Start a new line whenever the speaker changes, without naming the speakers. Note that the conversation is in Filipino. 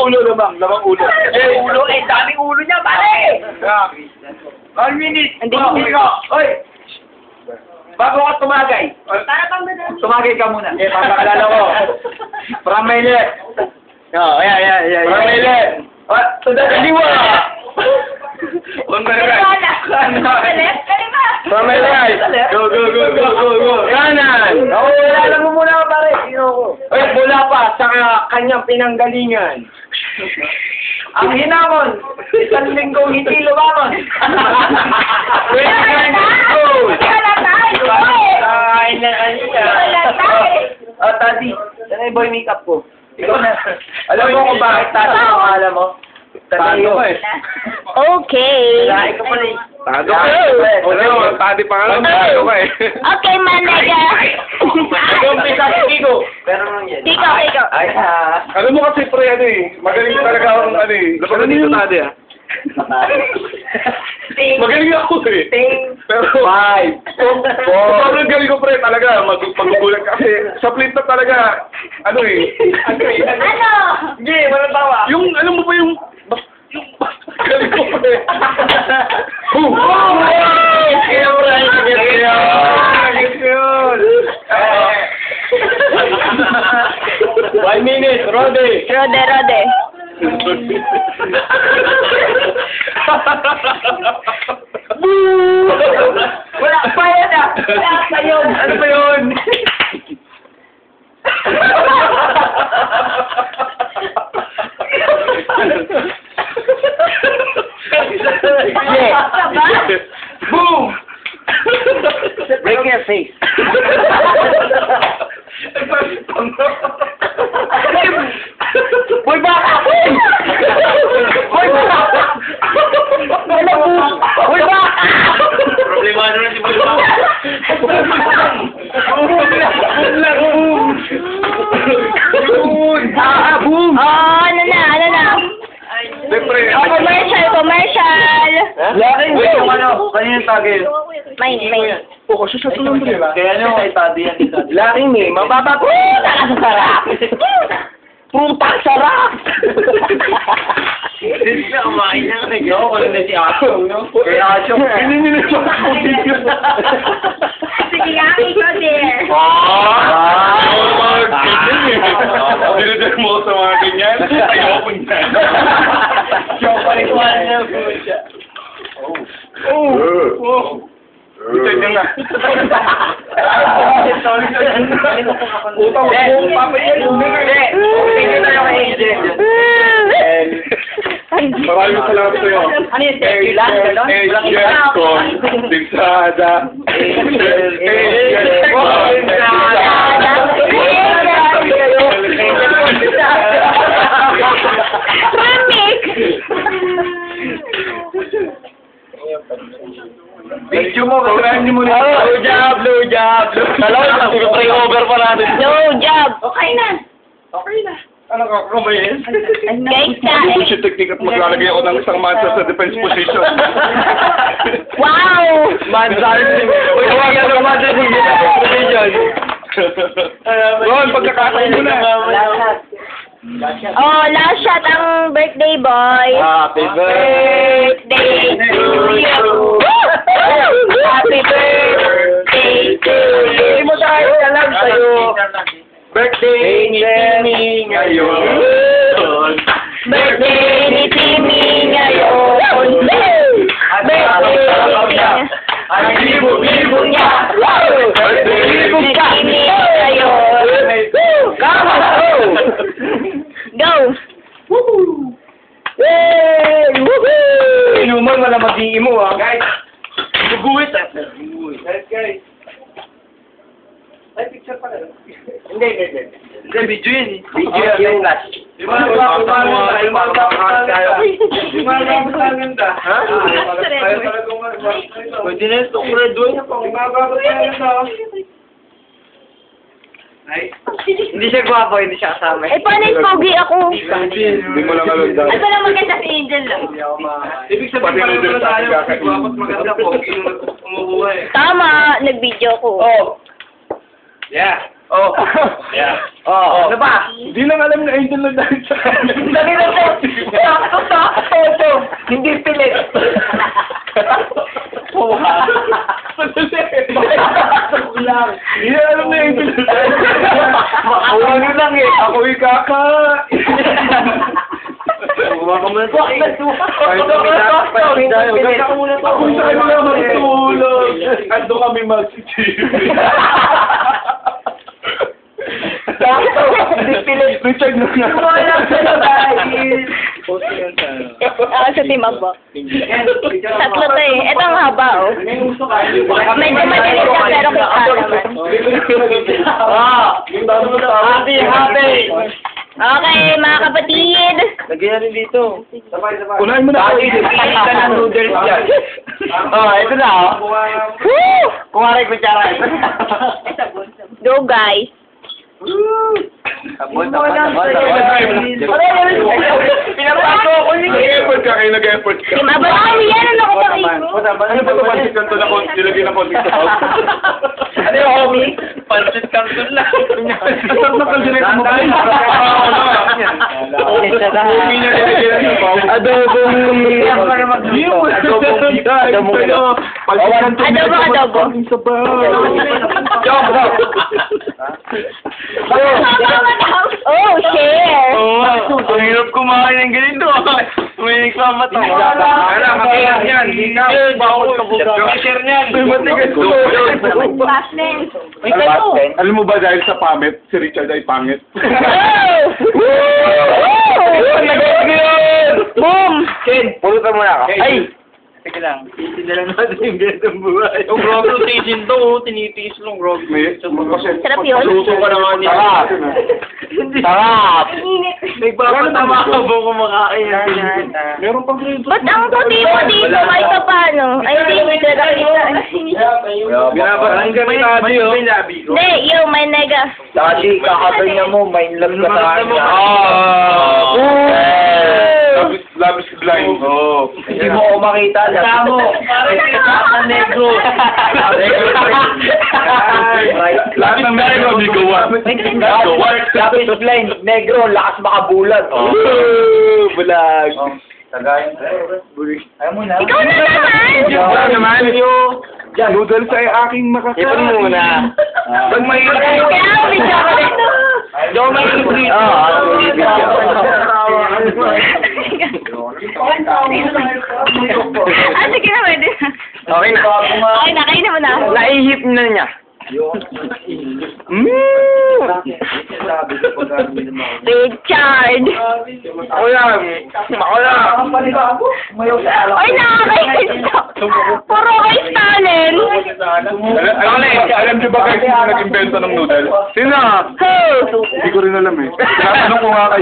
ulo, lamang ulo.
Ulo, daming ulo niya, pare! 1 minute! Oy! Bago ka tumagay.
Para pang madami.
Tumagay ka muna. Pagkakalala ko. Pramele. Ayan. Pramele. Kaliwa! Pramele. Go. Kanan. Alam mo muna ka, pare. Oy, bola pa sa kanyang pinanggalingan. Ang hinamon, 1 linggo hindi lumangon. Tati, sana yung boy makeup ko. Ikaw na. Alam mo kung bakit Tati ang pangalan mo? Tati ko eh.
Okay.
Lalaki ka pala eh.
Tado ka eh. O, Tati pangalan mo, tado ka eh.
Okay, Manega.
Nag-umpisa si Kiko. Pero nung yan.
Kiko.
Ay,
Ano mo kasi pre, ano eh. Magaling talaga akong ano eh. Lapagan dito Tati ah. Magaling ako eh. Pero,
5, 4.
sobrang galing ko pre talaga. Magugulat kasi sa plate na talaga, ano eh.
Ano?
Hindi, walang tawa.
Yung, ano mo ba yung galing ko pre.
Kaya mo rin, yun. 1 minute, Rode.
Rode.
Wala pa yan ah. Wala pa yun. Ano ba yun? Boom! Break your face. Boy, baka! Boy, baka! Boy, baka! Problemado na si Boy, baka! Boom!
Ano na?
Siyempre,
Commercial.
Wait, yung ano, kaninang tagay?
Main.
Oo, siya sa tulong nila.
Kaya ano, kay Tadi yan.
Laking eh, mababa po.
Sarap! Putang sarap! Hindi na kumain na kasi. Yo, wala na si Aso, no? Kaya Aso,
Hindi ako dito.
Sige nga, ikaw din.
Dinidare mo sa mga ganyan. Ayoko niyan.
Paliwan na po siya.
Ito nga.
Utang mo, papayal. Hindi na yung Angel.
Maraming salamat sa'yo.
Ano yung Terryland?
Angel con Digsada.
Video mo, basahin niyo muna. Blue job. Dalawa, free over pa natin.
No job.
Okay na. Ano ka, kumain?
Guys,
Ito si technique at maglalagay ako ng isang mansa sa defense position.
Wow!
Manzar. Uy, hawakan mo manzar sa position.
Ron, pagkakataon mo na.
Oh, last shot ang birthday boy.
Happy
Birthday to you. Happy birthday to you.
Hindi mo tayo alam sa'yo. Birthday ni Timmy ngayon.
Birthday ni Timmy ngayon. Birthday niya.
Ang libo-libo niya.
Birthday ni Timmy ngayon.
Kama!
Go!
Yay! Woohoo! Inuman wala mag-iimo ah. Guys, guguwit ah. Guys. Ay, picture pa na. Hindi. Hindi, video yun eh. Video yung flash. Ha? Pwede na ito, red one. Hindi siya gwapo, hindi siya kasama.
Eh, paano yung pogi ako?
Hindi mo lang alam daw.
Ay, pala maganda si Angel lang.
Ibig sabihin pa rin tayo, gwapo't maganda po. Umubuhay.
Tama, nag-video ko.
Oh. Yeah. Oh. Yeah. Oh, ano ba?
Hindi lang alam na Angel na dahil sa kanya.
Dali na to. Sakto ito. Hindi pilit. Kulang.
Hindi alam na Angel na dahil sa
Makakawin lang eh.
Ako ikaka.
Huwag ka muna to.
Ako sa kanila matulog. Ando kami mag-TV.
Sakto. Hindi pilit.
Richard na nga.
Wala ka na guys.
Sa team up ba? Tatlo to eh. Ito ang haba oh. Medyo madilis siya pero kita naman.
Happy.
Okay, mga kapatid.
Lagyan rin dito.
Unahin mo na ako.
Ka ng noodles yan. Ito na
Woo!
Kumari kutsara.
Go guys.
Pinapasok ko yun.
Nag-effort ka kayo, nag-effort ka.
Team up. Ano yan? Ano ko pang
Ano ba ito? Pansit kanto na konti, nilagay na konti sa pao.
Ano yung homie? Pansit kanton lang.
Sarap na kaldirect mo kayo. Homie niya nilagay na sa pao.
Adobong
Adobo.
Isa pa.
Oh, share.
Ang hirap kumain ng ganito. May nagpamata.
Wala, makiyak yan.
Share niyan.
Matigas ko.
May kayo.
Alam mo ba dahil sa pamit, si Richard ay pangit?
Boom!
Ken, pulutan mo na ako.
Ay!
Sige lang. Isinala natin yung ganitong buhay. Yung grog rotation to, tinitiis lang grog.
May,
Sarap yun.
Luto ka naman niya.
Sarap.
Sarap! Nagpapatama ka ba kumakain?
Meron pang grade.
Ba't ang puti-puti ko kahit pa paano? Ay, hindi talaga kita.
Binabarang kami tabi, oh.
Hindi, yung may nega.
Dati, kakabay niya mo, may love ka sa akin.
Labis blind. Oo.
Hindi mo ako makita. Tamo. Negro.
Lahat ng negro, di gawa.
Lapis blind. Negro, lakas makabulag. Bulag. Ayaw mo na.
Ikaw na naman!
Wala naman. Noodles ay aking makakain.
Ipon mo na.
Pag may
Kaya may chocolate.
Daw may ingredient.
Sige na, pwede na.
Okay na.
Okay na, kayo naman na.
Naihip na niya.
Richard!
Ako yan. Ako lang.
Ay, nakakaisa! Puro kayo stalin!
Alam niyo ba guys, sino nag-invento ng noodles?
Sino?
Hey!
Hindi ko rin alam eh. Tinatanong ko nga kayo.